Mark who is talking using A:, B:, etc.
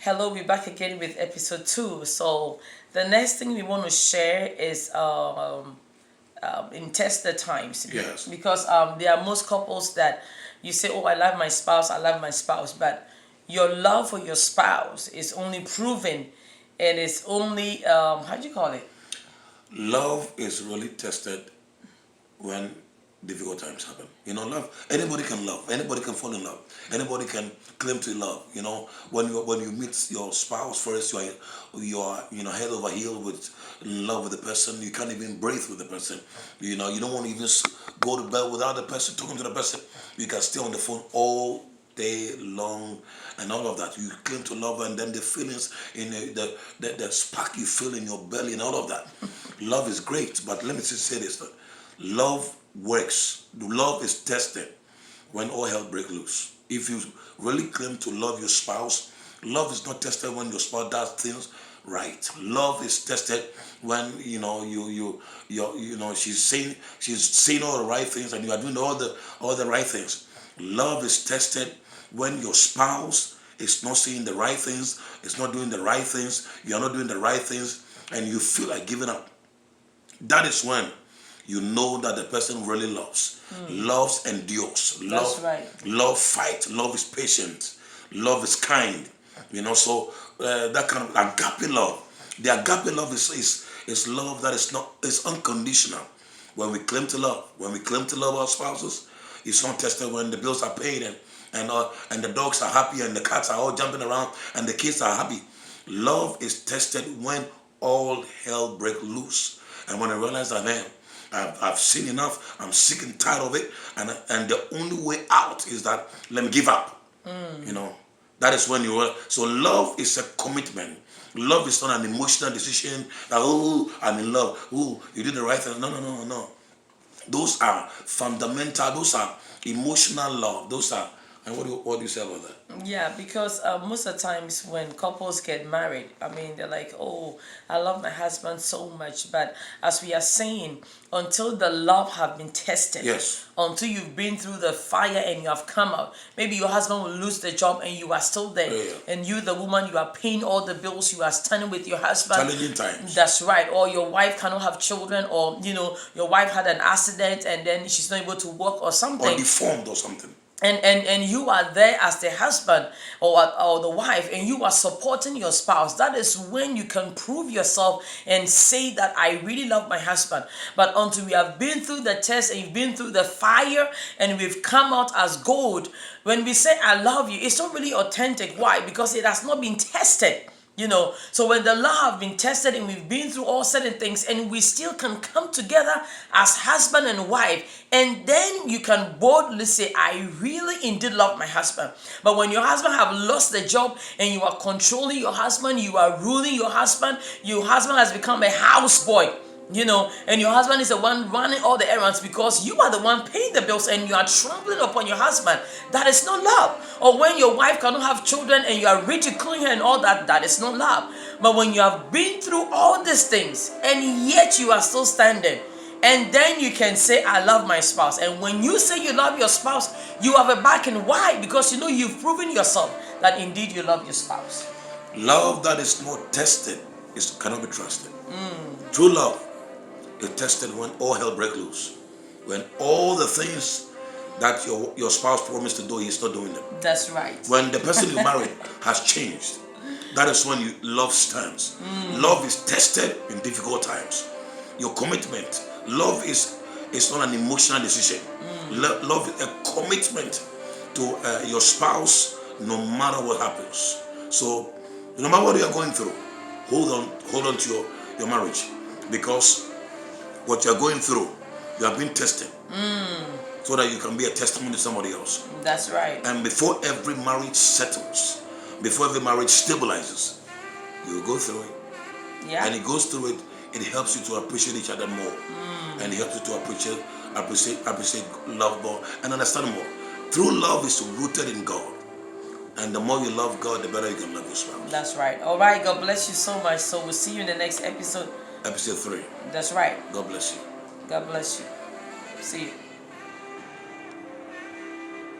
A: Hello, we're back again with episode 2. So, the next thing we want to share is in tester times.
B: Yes.
A: Because there are most couples that you say, oh, I love my spouse, I love my spouse. But your love for your spouse is only proven and it's only, how do you call it?
B: Love is really tested when difficult times happen. Love. Anybody can love. Anybody can fall in love. Anybody can claim to love. When you meet your spouse first, you are head over heel with in love with the person. You can't even breathe with the person. You don't want to even go to bed without the person talking to the person. You can stay on the phone all day long and all of that. You claim to love, and then the feelings in the spark you feel in your belly and all of that. Love is great, but let me just say this: love works. Love is tested when all hell breaks loose. If you really claim to love your spouse, love is not tested when your spouse does things right. Love is tested when she's saying all the right things and you are doing all the right things. Love is tested when your spouse is not saying the right things, is not doing the right things, you are not doing the right things, and you feel like giving up. That is when you know that the person really loves. Loves endures.
A: That's right.
B: Love fight. Love is patient. Love is kind. That kind of agape love. The agape love is love that is unconditional. When we claim to love our spouses, it's not tested when the bills are paid and the dogs are happy and the cats are all jumping around and the kids are happy. Love is tested when all hell breaks loose. And when I realize that, man, I've seen enough, I'm sick and tired of it, and the only way out is that let me give up. That is when so love is a commitment. Love is not an emotional decision that, oh, I'm in love, oh, you did the right thing. No. Those are fundamental, those are emotional love. Those are, and what do you say about that?
A: Yeah, because most of the times when couples get married, I mean, they're like, oh, I love my husband so much. But as we are saying, until the love have been tested,
B: Yes.
A: until you've been through the fire and you have come out, maybe your husband will lose the job and you are still there.
B: Yeah.
A: And you, the woman, you are paying all the bills, you are standing with your husband.
B: Challenging times.
A: That's right. Or your wife cannot have children, or, your wife had an accident and then she's not able to work or something.
B: Or deformed or something.
A: And you are there as the husband or the wife, and you are supporting your spouse. That is when you can prove yourself and say that I really love my husband. But until we have been through the test and you've been through the fire and we've come out as gold, when we say I love you, it's not really authentic. Why? Because it has not been tested. So when the love have been tested and we've been through all certain things and we still can come together as husband and wife, and then you can boldly say, I really indeed love my husband. But when your husband have lost the job and you are controlling your husband, you are ruling your husband has become a houseboy. And your husband is the one running all the errands because you are the one paying the bills and you are trampling upon your husband. That is not love. Or when your wife cannot have children and you are ridiculing her and all that, that is not love. But when you have been through all these things and yet you are still standing, and then you can say, I love my spouse. And when you say you love your spouse, you have a backing. Why? Because you've proven yourself that indeed you love your spouse.
B: Love that is not tested cannot be trusted. True love is tested when all hell breaks loose. When all the things that your spouse promised to do, he's not doing them.
A: That's right.
B: When the person you married has changed, that is when love stands. Love is tested in difficult times. Your commitment. Love is not an emotional decision. Love is a commitment to your spouse no matter what happens. So no matter what you are going through, hold on to your marriage, because what you are going through, you have been tested so that you can be a testimony to somebody else.
A: That's right.
B: And before every marriage settles, before every marriage stabilizes, you will go through it.
A: Yeah.
B: And it goes through it, it helps you to appreciate each other more. And it helps you to appreciate love more and understand more. True love is rooted in God. And the more you love God, the better you can love your spouse.
A: That's right. All right. God bless you so much. So we'll see you in the next episode.
B: Episode 3.
A: That's right.
B: God bless you.
A: God bless you. See you.